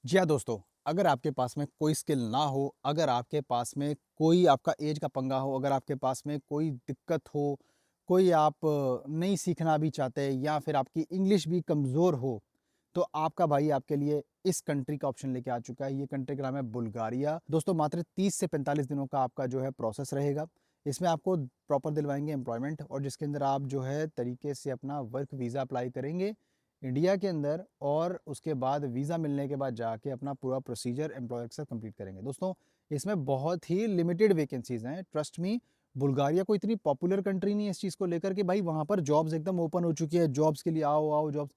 जी हाँ दोस्तों, अगर आपके पास में कोई स्किल ना हो, अगर आपके पास में कोई आपका एज का पंगा हो, अगर आपके पास में कोई दिक्कत हो, कोई आप नहीं सीखना भी चाहते या फिर आपकी इंग्लिश भी कमज़ोर हो, तो आपका भाई आपके लिए इस कंट्री का ऑप्शन लेके आ चुका है। ये कंट्री का नाम है बुल्गारिया। दोस्तों मात्र 30 से 45 दिनों का आपका जो है प्रोसेस रहेगा। इसमें आपको प्रॉपर दिलवाएँगे एम्प्लॉयमेंट और जिसके अंदर आप जो है तरीके से अपना वर्क वीज़ा अप्लाई करेंगे इंडिया के अंदर और उसके बाद वीज़ा मिलने के बाद जाके अपना पूरा प्रोसीजर एम्प्लॉयर के साथ कंप्लीट करेंगे। दोस्तों, इसमें बहुत ही लिमिटेड वैकेंसीज़ हैं। ट्रस्ट मी, बुल्गारिया कोई इतनी पॉपुलर कंट्री नहीं है इस चीज़ को लेकर के भाई वहाँ पर जॉब्स एकदम ओपन हो चुकी है। जॉब्स के लिए आओ, आओ जॉब्स।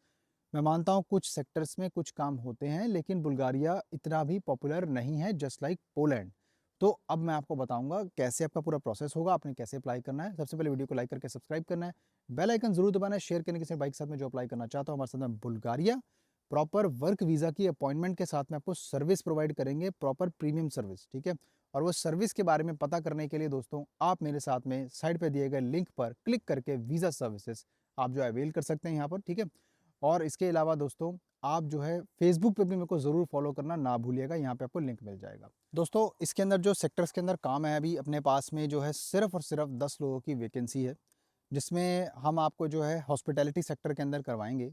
मैं मानता हूँ कुछ सेक्टर्स में कुछ काम होते हैं, लेकिन बुल्गारिया इतना भी पॉपुलर नहीं है जस्ट लाइक पोलैंड। तो अब मैं आपको बताऊँगा कैसे आपका पूरा प्रोसेस होगा, आपने कैसे अप्लाई करना है। सबसे पहले वीडियो को लाइक करके सब्सक्राइब करना है, बेल आइकन ज़रूर दबाना है, शेयर करने किसी भाई के साथ में जो अप्लाई करना चाहता हूँ हमारे साथ में बुल्गारिया। प्रॉपर वर्क वीज़ा की अपॉइंटमेंट के साथ में आपको सर्विस प्रोवाइड करेंगे, प्रॉपर प्रीमियम सर्विस, ठीक है? और वो सर्विस के बारे में पता करने के लिए दोस्तों आप मेरे साथ में साइड पे दिए गए लिंक पर क्लिक करके वीज़ा सर्विसेज़ आप जो है अवेल कर सकते हैं यहाँ पर, ठीक है? और इसके अलावा दोस्तों आप जो है फेसबुक पे भी मेरे को ज़रूर फॉलो करना ना भूलिएगा, यहाँ पे आपको लिंक मिल जाएगा। दोस्तों इसके अंदर जो सेक्टर्स के अंदर काम है अभी अपने पास में जो है सिर्फ़ और सिर्फ़ 10 लोगों की वैकेंसी है, जिसमें हम आपको जो है हॉस्पिटैलिटी सेक्टर के अंदर करवाएँगे।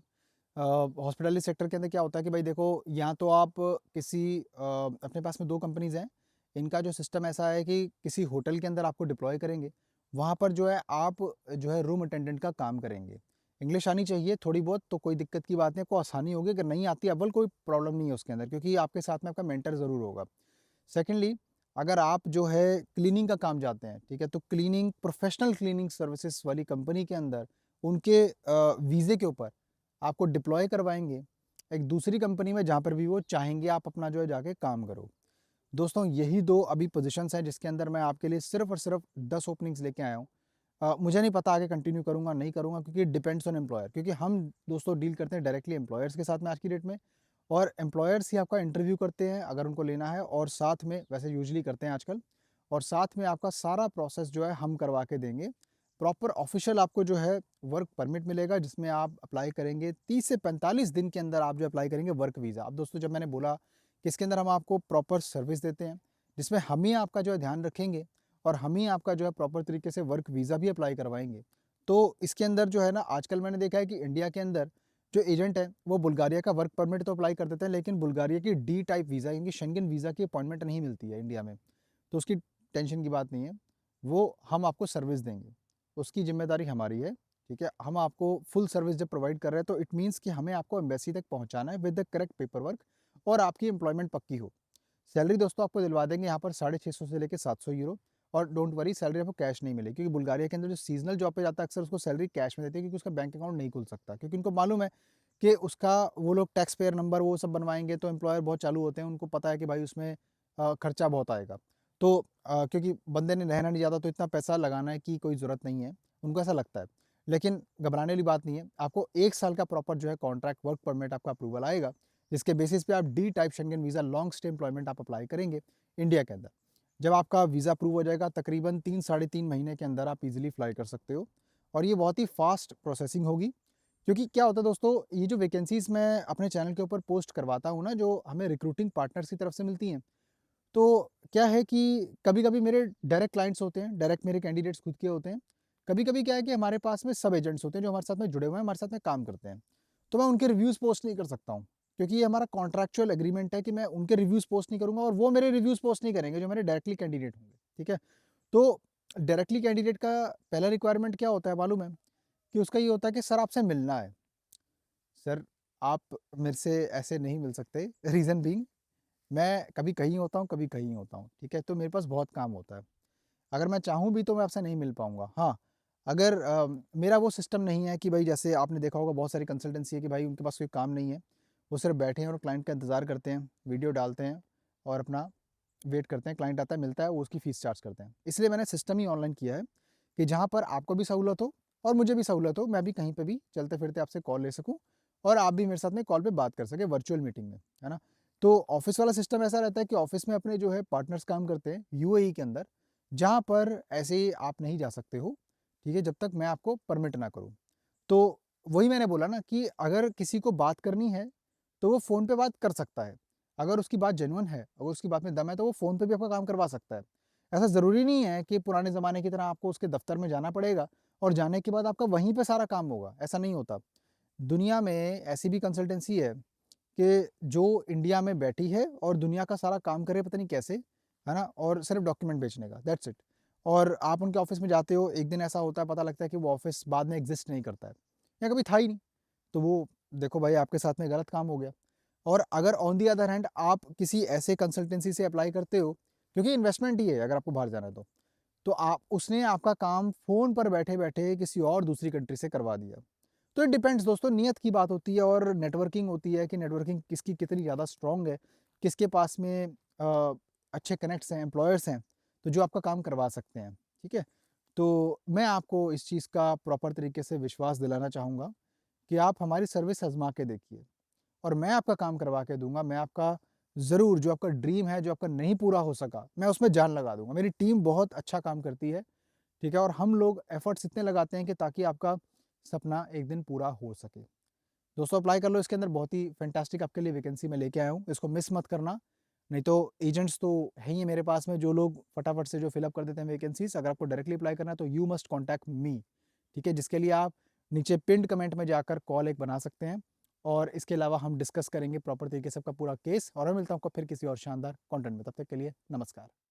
हॉस्पिटैलिटी सेक्टर के अंदर क्या होता है कि भाई देखो या तो आप किसी अपने पास में 2 कंपनीज़ हैं, इनका जो सिस्टम ऐसा है कि किसी होटल के अंदर आपको डिप्लॉय करेंगे, वहाँ पर जो है आप जो है रूम अटेंडेंट का काम करेंगे। इंग्लिश आनी चाहिए थोड़ी बहुत तो कोई दिक्कत की बात नहीं, आपको आसानी होगी, अगर नहीं आती अव्वल कोई प्रॉब्लम नहीं है उसके अंदर क्योंकि आपके साथ में आपका मेंटर ज़रूर होगा। सेकेंडली अगर आप जो है क्लीनिंग का काम जाते हैं, ठीक है? तो क्लीनिंग प्रोफ़ेशनल क्लीनिंग सर्विसेज़ वाली कंपनी के अंदर उनके वीज़े के ऊपर आपको डिप्लॉय करवाएँगे, एक दूसरी कंपनी में जहाँ पर भी वो चाहेंगे आप अपना जो है जाके काम करो। दोस्तों यही 2 अभी पोज़ीशंस हैं जिसके अंदर मैं आपके लिए सिर्फ़ और सिर्फ़ 10 ओपनिंग्स लेके आया हूँ। मुझे नहीं पता आगे कंटिन्यू करूँगा, नहीं करूँगा क्योंकि डिपेंड्स ऑन एम्प्लॉयर क्योंकि हम दोस्तों डील करते हैं डायरेक्टली एम्प्लॉयर्स के साथ में आज की डेट में और एम्प्लॉयर्स ही आपका इंटरव्यू करते हैं अगर उनको लेना है और साथ में वैसे यूजुअली करते हैं आजकल और साथ में आपका सारा प्रोसेस जो है हम करवा के देंगे। प्रॉपर ऑफ़िशियल आपको जो है वर्क परमिट मिलेगा जिसमें आप अप्लाई करेंगे 30 से 45 दिन के अंदर आप जो अप्लाई करेंगे वर्क वीज़ा। अब दोस्तों जब मैंने बोला कि इसके अंदर हम आपको प्रॉपर सर्विस देते हैं, जिसमें हम ही आपका जो है ध्यान रखेंगे और हम ही आपका जो है प्रॉपर तरीके से वर्क वीज़ा भी अप्लाई करवाएँगे। तो इसके अंदर जो है ना आजकल मैंने देखा है कि इंडिया के अंदर जो एजेंट है वो बुल्गारिया का वर्क परमिट तो अप्लाई कर देते हैं लेकिन बुल्गारिया की डी टाइप वीज़ा यानी शेंगेन वीज़ा की अपॉइंटमेंट नहीं मिलती है इंडिया में। तो उसकी टेंशन की बात नहीं है, वो हम आपको सर्विस देंगे, उसकी ज़िम्मेदारी हमारी है, ठीक है? हम आपको फुल सर्विस जब प्रोवाइड कर रहे हैं तो इट मीन्स कि हमें आपको एम्बेसी तक पहुँचाना है with the correct paper work और आपकी एम्प्लॉयमेंट पक्की हो। सैलरी दोस्तों आपको दिलवा देंगे यहाँ पर 650 से लेके 700 यूरो और डोंट वरी सैलरी आपको कैश नहीं मिलेगी क्योंकि बुल्गारिया के अंदर जो सीज़नल जॉब पे जाता है अक्सर उसको सैलरी कैश में देते हैं क्योंकि उसका बैंक अकाउंट नहीं खुल सकता क्योंकि उनको मालूम है कि उसका वो लोग टैक्स पेयर नंबर वो सब बनवाएँगे तो एम्प्लॉयर बहुत चालू होते हैं, उनको पता है कि भाई उसमें खर्चा बहुत आएगा। तो क्योंकि बंदे ने रहना नहीं ज़्यादा तो इतना पैसा लगाने की कोई ज़रूरत नहीं है, उनको ऐसा लगता है। लेकिन घबराने वाली बात नहीं है, आपको 1 साल का प्रॉपर जो है कॉन्ट्रैक्ट वर्क परमिट आपका अप्रूवल आएगा, जिसके बेसिस पे आप D type Schengen visa long stay employment आप अप्लाई करेंगे इंडिया के अंदर। जब आपका वीज़ा अप्रूव हो जाएगा तकरीबन 3 साढ़े 3 महीने के अंदर आप ईज़िली फ्लाई कर सकते हो और ये बहुत ही फ़ास्ट प्रोसेसिंग होगी। क्योंकि क्या होता है दोस्तों, ये जो वैकेंसीज़ मैं अपने चैनल के ऊपर पोस्ट करवाता हूँ ना, जो हमें रिक्रूटिंग पार्टनर्स की तरफ से मिलती हैं, तो क्या है कि कभी-कभी मेरे डायरेक्ट क्लाइंट्स होते हैं, डायरेक्ट मेरे कैंडिडेट्स खुद के होते हैं। कभी-कभी क्या है कि हमारे पास में सब एजेंट्स होते हैं जो हमारे साथ में जुड़े हुए हैं, हमारे साथ में काम करते हैं। तो मैं उनके रिव्यूज़ पोस्ट नहीं कर सकता हूँ, क्योंकि ये हमारा कॉन्ट्रैक्चुअल एग्रीमेंट है कि मैं उनके रिव्यूज़ पोस्ट नहीं करूँगा और वो मेरे रिव्यूज़ पोस्ट नहीं करेंगे जो मेरे डायरेक्टली कैंडिडेट होंगे, ठीक है? तो डायरेक्टली कैंडिडेट का पहला रिक्वायरमेंट क्या होता है मालूम है? कि उसका ये होता है कि सर आपसे मिलना है। सर आप मेरे से ऐसे नहीं मिल सकते, रीज़न बीइंग मैं कभी कहीं होता हूँ, कभी कहीं होता हूँ, ठीक है? तो मेरे पास बहुत काम होता है। अगर मैं चाहूँ भी तो मैं आपसे नहीं मिल पाऊँगा। हाँ, अगर मेरा वो सिस्टम नहीं है कि भई जैसे आपने देखा होगा बहुत सारी कंसल्टेंसी है कि भाई उनके पास कोई काम नहीं है। वो सिर्फ़ बैठे हैं और क्लाइंट का इंतज़ार करते हैं, वीडियो डालते हैं और अपना वेट करते हैं, क्लाइंट आता है, मिलता है, वो उसकी फ़ीस चार्ज करते हैं। इसलिए मैंने सिस्टम ही ऑनलाइन किया है कि जहाँ पर आपको भी सहूलत हो और मुझे भी सहूलत हो, मैं भी कहीं पे भी चलते-फिरते आपसे कॉल ले सकूँ और आप भी मेरे साथ में कॉल पे बात कर सकें वर्चुअल मीटिंग में, है ना? तो ऑफ़िस वाला सिस्टम ऐसा रहता है कि ऑफ़िस में अपने जो है पार्टनर्स काम करते हैं यूएई के अंदर, जहाँ पर ऐसे ही आप नहीं जा सकते हो, ठीक है? जब तक मैं आपको परमिट ना करूँ। तो वही मैंने बोला ना कि अगर किसी को बात करनी है, तो वो फ़ोन पे बात कर सकता है। अगर उसकी बात जेन्युइन है, अगर उसकी बात में दम है, तो वो फ़ोन पे भी आपका काम करवा सकता है। ऐसा ज़रूरी नहीं है कि पुराने ज़माने की तरह आपको उसके दफ़्तर में जाना पड़ेगा और जाने के बाद आपका वहीं पे सारा काम होगा, ऐसा नहीं होता। दुनिया में ऐसी भी कंसल्टेंसी है कि जो इंडिया में बैठी है और दुनिया का सारा काम करे पता नहीं कैसे, है ना? और सिर्फ़ डॉक्यूमेंट बेचने का, दैट्स इट। और आप उनके ऑफ़िस में जाते हो, एक दिन ऐसा होता है पता लगता है कि वो ऑफ़िस बाद में एग्ज़िस्ट नहीं करता है या कभी था ही नहीं। तो वो देखो भाई आपके साथ में गलत काम हो गया। और अगर ऑन दी अदर हैंड आप किसी ऐसे कंसल्टेंसी से अप्लाई करते हो, क्योंकि इन्वेस्टमेंट ही है अगर आपको बाहर जाना है तो आप उसने आपका काम फ़ोन पर बैठे-बैठे किसी और दूसरी कंट्री से करवा दिया। तो इट डिपेंड्स दोस्तों, नियत की बात होती है और नेटवर्किंग होती है कि नेटवर्किंग किसकी कितनी ज़्यादा स्ट्रॉन्ग है, किसके पास में अच्छे कनेक्ट्स हैं, एम्प्लॉयर्स हैं, तो जो आपका काम करवा सकते हैं, ठीक है? तो मैं आपको इस चीज़ का प्रॉपर तरीके से विश्वास दिलाना चाहूँगा कि आप हमारी सर्विस आज़मा के देखिए और मैं आपका काम करवा के दूँगा। मैं आपका ज़रूर जो आपका ड्रीम है, जो आपका नहीं पूरा हो सका, मैं उसमें जान लगा दूँगा। मेरी टीम बहुत अच्छा काम करती है, ठीक है? और हम लोग एफर्ट्स इतने लगाते हैं कि ताकि आपका सपना एक दिन पूरा हो सके। दोस्तों अप्लाई कर लो इसके अंदर, बहुत ही फैंटास्टिक आपके लिए वैकेंसी मैं लेके आया हूँ, इसको मिस मत करना। नहीं तो एजेंट्स तो हैं ही है मेरे पास में जो लोग फटाफट से जो फिल अप कर देते हैं वैकेंसीज़। अगर आपको डायरेक्टली अप्लाई करना है तो यू मस्ट कॉन्टैक्ट मी, ठीक है? जिसके लिए आप नीचे पिन्ड कमेंट में जाकर कॉल एक बना सकते हैं और इसके अलावा हम डिस्कस करेंगे प्रॉपर तरीके से आपका पूरा केस और मैं मिलता हूँ आपको फिर किसी और शानदार कंटेंट में। तब तक के लिए नमस्कार।